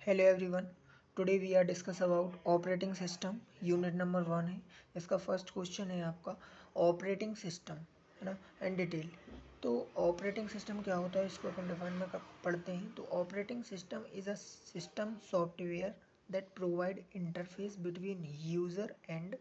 Hello everyone. Today we are discuss about operating system. Unit number 1 है। इसका first question है आपका operating system, है ना, एंड डिटेल। तो ऑपरेटिंग सिस्टम क्या होता है इसको अपन डिफाइन में पढ़ते हैं। तो operating system is a system software that provide interface between user and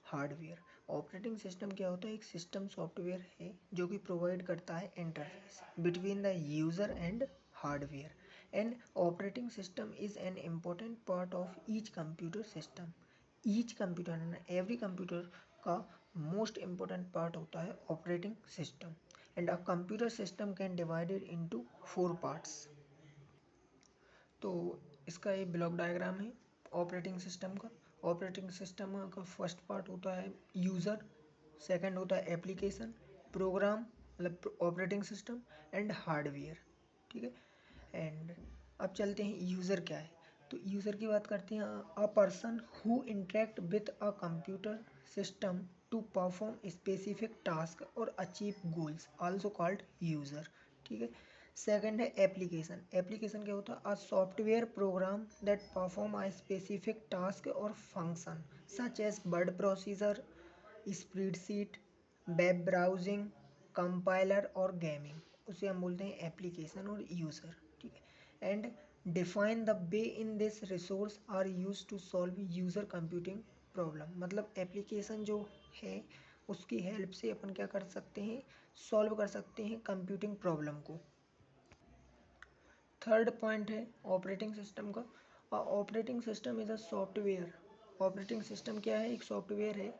hardware. Operating system क्या होता है? एक सिस्टम सॉफ्टवेयर है जो कि प्रोवाइड करता है interface between the user and hardware. An operating system is an important part of each computer system. Each computer and every computer का most important part होता है operating system. And a computer system can divided into 4 parts. तो इसका ये block diagram है operating system का। Operating system का first part होता है यूज़र, सेकंड होता है एप्लीकेशन, प्रोग्राम मतलब ऑपरेटिंग सिस्टम एंड हार्डवेयर। ठीक है। एंड अब चलते हैं यूज़र क्या है। तो यूज़र की बात करते हैं, a person who interact with a computer system to perform specific task और achieve goals also called user. ठीक है। सेकंड है एप्लीकेशन। एप्लीकेशन क्या होता है? A software program that perform a specific task और function such as word procedure, spreadsheet, web browsing, compiler और gaming. उसे हम बोलते हैं एप्लीकेशन और यूज़र। ठीक है। And define the way in this resource are use to solve user computing problem. मतलब एप्लीकेशन जो है उसकी हेल्प से अपन क्या कर सकते हैं? सॉल्व कर सकते हैं कंप्यूटिंग प्रॉब्लम को। थर्ड पॉइंट है ऑपरेटिंग सिस्टम का। Operating system is a software. Operating system क्या है? एक सॉफ्टवेयर है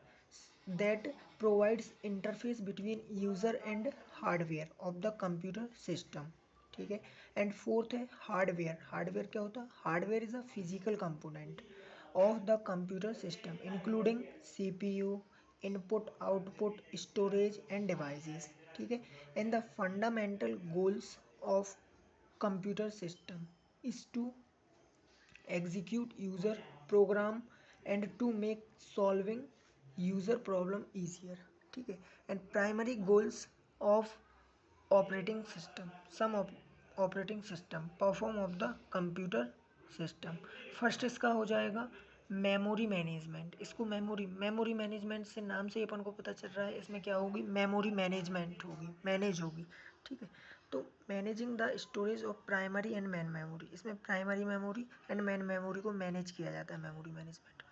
that provides interface between user and hardware of the computer system. ठीक है। एंड फोर्थ है हार्डवेयर। हार्डवेयर क्या होता है? Hardware is a physical component of the computer system including CPU, input output, storage end devices. ठीक है। And the fundamental goals of computer system is to execute user program and to make solving user problem easier. ठीक है। and primary goals of operating system, some of operating system perform of the computer system। First इसका हो जाएगा memory management. इसको memory management से नाम से ही अपन को पता चल रहा है इसमें क्या होगी? मेमोरी मैनेजमेंट होगी, मैनेज होगी। ठीक है। तो managing the storage of primary and main memory, इसमें primary memory and main memory को मैनेज किया जाता है मेमोरी मैनेजमेंट।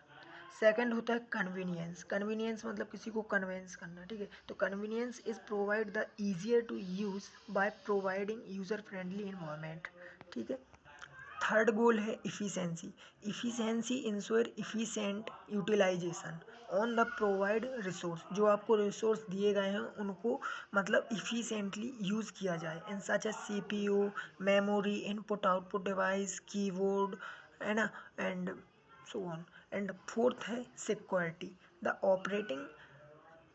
सेकंड होता है कन्वीनियंस। कन्वीनियंस मतलब किसी को कन्वेंस करना। ठीक है। तो convenience is provide the easier to use by providing user friendly environment. ठीक है। थर्ड गोल है efficiency. Efficiency ensure efficient utilization on the provide resource. जो आपको रिसोर्स दिए गए हैं उनको मतलब इफ़िशेंटली यूज़ किया जाए in such as CPU, memory, input output device, keyboard, है ना, and so on. And fourth है security. The operating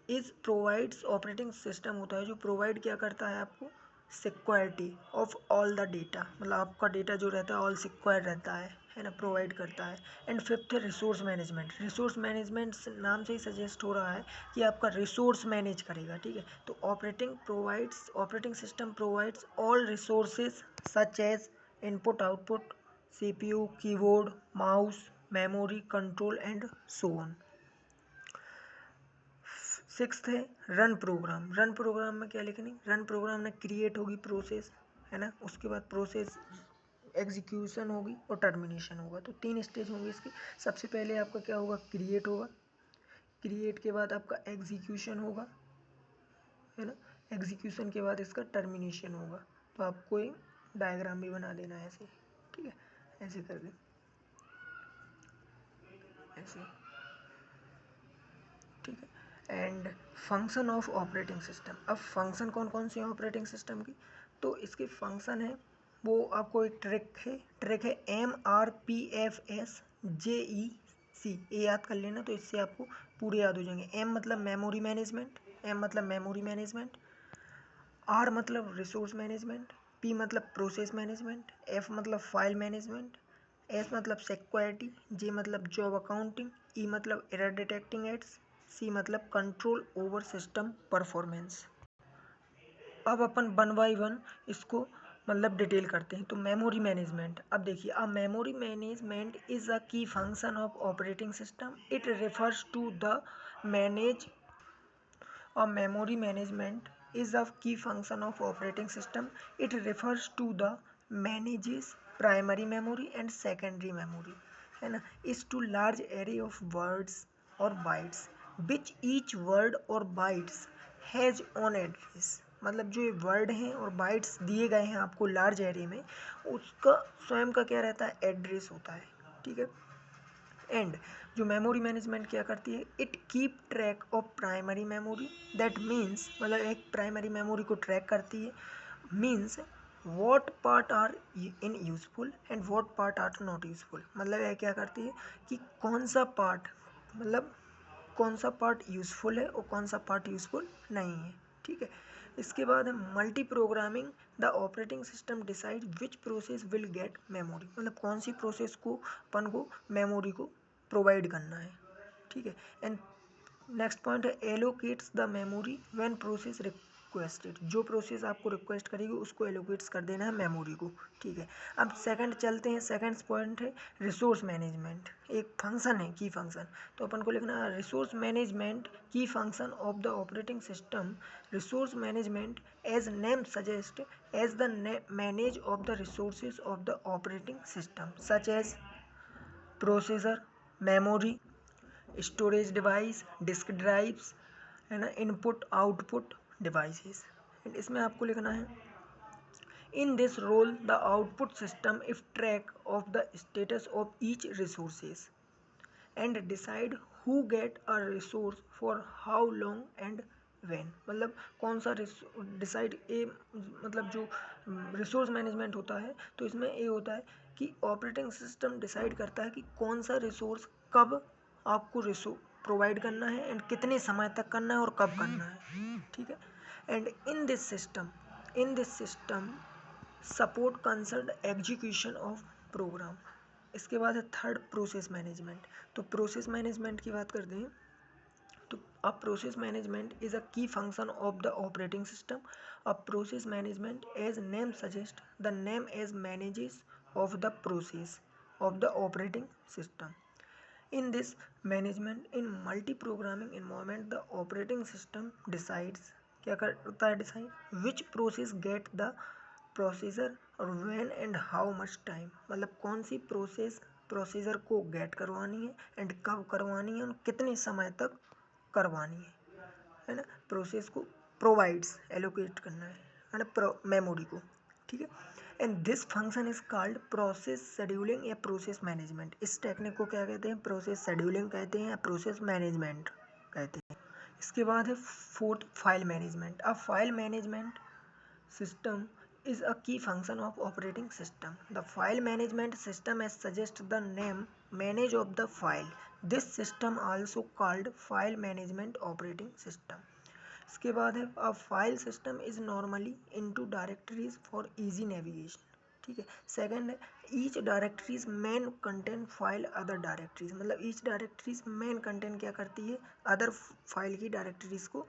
is provides, operating system होता है जो प्रोवाइड क्या करता है आपको? Security of all the data. मतलब आपका डेटा जो रहता है ऑल सिक्योर रहता है ना, प्रोवाइड करता है। एंड फिफ्थ है रिसोर्स मैनेजमेंट। रिसोर्स मैनेजमेंट नाम से ही सजेस्ट हो रहा है कि आपका रिसोर्स मैनेज करेगा। ठीक है। तो operating system provides all resources such as input output, CPU, keyboard, mouse, memory, control and so on. Sixth है रन प्रोग्राम। रन प्रोग्राम में क्या लिखनी? रन प्रोग्राम में क्रिएट होगी प्रोसेस, है ना, उसके बाद प्रोसेस एग्जीक्यूशन होगी और टर्मिनेशन होगा। तो 3 स्टेज होंगे इसकी। सबसे पहले आपका क्या होगा? क्रिएट होगा। क्रिएट के बाद आपका एग्जीक्यूशन होगा, है ना। एग्जीक्यूशन के बाद इसका टर्मिनेशन होगा। तो आपको एक डायग्राम भी बना देना है ऐसे। ठीक है। ऐसे कर दें, ऐसे। ठीक है। And function of operating system. अब फंक्शन कौन कौन से हैं ऑपरेटिंग सिस्टम की? तो इसके फंक्शन है, वो आपको एक ट्रिक है MRPFS JEC। ये याद कर लेना, तो इससे आपको पूरे याद हो जाएंगे। M मतलब मेमोरी मैनेजमेंट, R मतलब रिसोर्स मैनेजमेंट, P मतलब प्रोसेस मैनेजमेंट, F मतलब फाइल मैनेजमेंट, S मतलब सिक्योरिटी, J मतलब जॉब अकाउंटिंग, E मतलब एरर डिटेक्टिंग एड्स, C मतलब कंट्रोल ओवर सिस्टम परफॉर्मेंस। अब अपन वन बाई वन इसको मतलब डिटेल करते हैं। तो मेमोरी मैनेजमेंट, अब देखिए, a memory management is a key function of operating system. It refers to the manage, a memory management is a key function of operating system. It refers to the manages primary memory and secondary memory, है ना, is to large array of words or bytes which each word or bytes has own address। मतलब जो ये word हैं और bytes दिए गए हैं आपको लार्ज एरे में, उसका स्वयं का क्या रहता है, एड्रेस होता है, ठीक है। एंड जो मेमोरी मैनेजमेंट क्या करती है, it keep track of primary memory, that means मतलब एक प्राइमरी मेमोरी को ट्रैक करती है, means what part are in useful and what part are not useful. मतलब यह क्या करती है कि कौन सा पार्ट, मतलब कौन सा पार्ट यूजफुल है और कौन सा पार्ट यूजफुल नहीं है, ठीक है। इसके बाद है multi programming, the operating system decide which process will get memory. मतलब कौन सी प्रोसेस को अपन को मेमोरी को प्रोवाइड करना है, ठीक है। एंड नेक्स्ट पॉइंट है allocates the memory when process requested. जो प्रोसेस आपको रिक्वेस्ट करेगी उसको एलोकेट्स कर देना है मेमोरी को, ठीक है। अब सेकंड चलते हैं, सेकंड पॉइंट है रिसोर्स मैनेजमेंट। एक फंक्शन है की फंक्शन, तो अपन को लिखना है रिसोर्स मैनेजमेंट की function of the operating system. Resource management as name suggest as the manage of the resources of the operating system such as processor, memory, storage device, disk drives, है ना, input output devices. And इसमें आपको लिखना है in this role the output system if track of the status of each resources and decide who get a resource for how long and when. मतलब कौन सा decide ए, मतलब जो रिसोर्स मैनेजमेंट होता है तो इसमें ये होता है कि ऑपरेटिंग सिस्टम डिसाइड करता है कि कौन सा रिसोर्स कब आपको प्रोवाइड करना है एंड कितने समय तक करना है और कब करना है, ठीक है। And in this system support concern execution of program. इसके बाद है थर्ड प्रोसेस मैनेजमेंट। तो प्रोसेस मैनेजमेंट की बात करते हैं, तो a process management is a key function of the operating system. A process management as name suggest the name as manages of the process of the operating system. In this management in multi-programming environment, the operating system decides, क्या करता है decide, which process get the processor और when and how much time। मतलब कौन सी process procedure को gate करवानी है and कब करवानी है और कितने समय तक करवानी है ना, प्रोसेस को प्रोवाइड्स एलोकेट करना है ना मेमोरी को, ठीक है। And this function is called process scheduling या प्रोसेस मैनेजमेंट। इस टेक्निक को क्या कहते हैं, प्रोसेस शेड्यूलिंग कहते हैं या प्रोसेस मैनेजमेंट कहते हैं। इसके बाद है फोर्थ फाइल मैनेजमेंट। अब file management system is a key function of operating system. The file management system as suggest the name manage of the file. This system also called file management operating system. इसके बाद है a file system is normally into directories for easy navigation, ठीक है। Second है each directories main content file other directories. मतलब each directories main content क्या करती है, अदर फाइल की डायरेक्टरीज को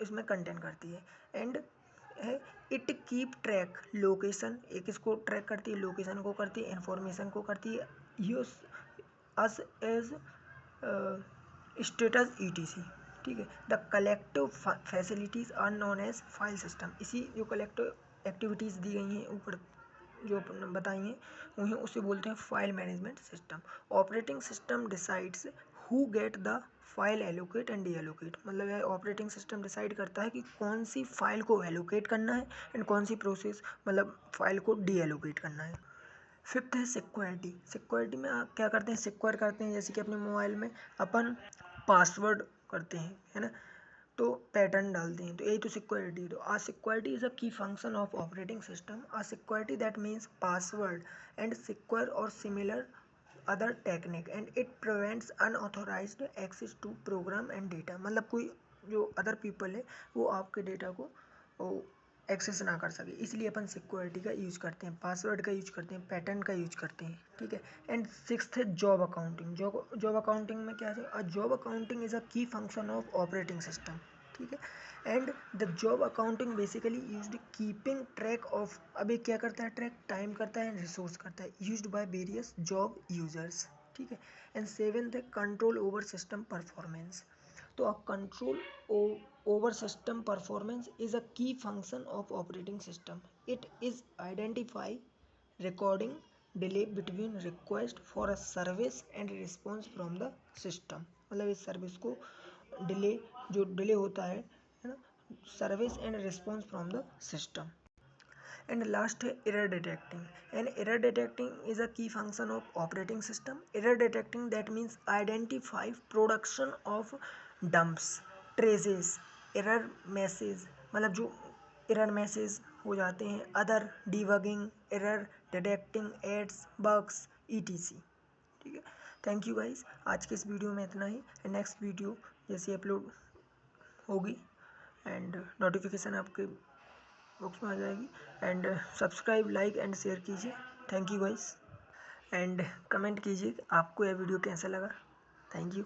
इसमें कंटेंट करती है। एंड है इट कीप ट्रैक लोकेशन, एक इसको ट्रैक करती है, लोकेशन को करती है, इंफॉर्मेशन को करती है, use us as status ETC, ठीक है। The collective facilities are known as file system. इसी जो कलेक्टिव एक्टिविटीज़ दी गई हैं ऊपर जो अपन बताई हैं उन्हें उसे बोलते हैं file management system. Operating system decides who get the file allocate and D allocate. मतलब यह ऑपरेटिंग सिस्टम डिसाइड करता है कि कौन सी फाइल को एलोकेट करना है एंड कौन सी प्रोसेस मतलब फाइल को डी एलोकेट करना है। फिफ्थ है सिक्योरिटी। सिक्योरिटी में आप क्या करते हैं, सिक्योर करते हैं, जैसे कि अपने मोबाइल में अपन पासवर्ड करते हैं, है ना, तो पैटर्न डालते हैं, तो यही तो सिक्योरिटी। तो आ security is a key function of operating system. A security that means password and secure और similar other technique and it prevents unauthorised access to program and data. मतलब कोई जो अदर पीपल है वो आपके डेटा को access ना कर सके, इसलिए अपन सिक्योरिटी का यूज करते हैं, पासवर्ड का यूज करते हैं, पैटर्न का यूज करते हैं, ठीक है। एंड सिक्स्थ है जॉब अकाउंटिंग। जॉब अकाउंटिंग में क्या है, job accounting is a key function of operating system, ठीक है। And the job accounting basically used keeping track of, अब ये क्या करता है, ट्रैक टाइम करता है एंड रिसोर्स करता है, used by various job users, ठीक है। एंड सेवेंथ है कंट्रोल ओवर सिस्टम परफॉर्मेंस। तो a control over system performance is a key function of operating system. It is identify recording delay between request for a service and response from the system. मतलब इस service को delay, जो delay होता है ना, service and response from the system. And last है error detecting. And error detecting is a key function of operating system. Error detecting that means identify production of dumps, traces, error message, मतलब जो error message हो जाते हैं, other debugging, error detecting aids, bugs, ETC, ठीक है। Thank you guys, आज के इस वीडियो में इतना ही। नेक्स्ट वीडियो जैसे अपलोड होगी एंड नोटिफिकेशन आपके बॉक्स में आ जाएगी। And subscribe, like and share कीजिए। Thank you guys. And comment कीजिए आपको यह वीडियो कैसा लगा। Thank you.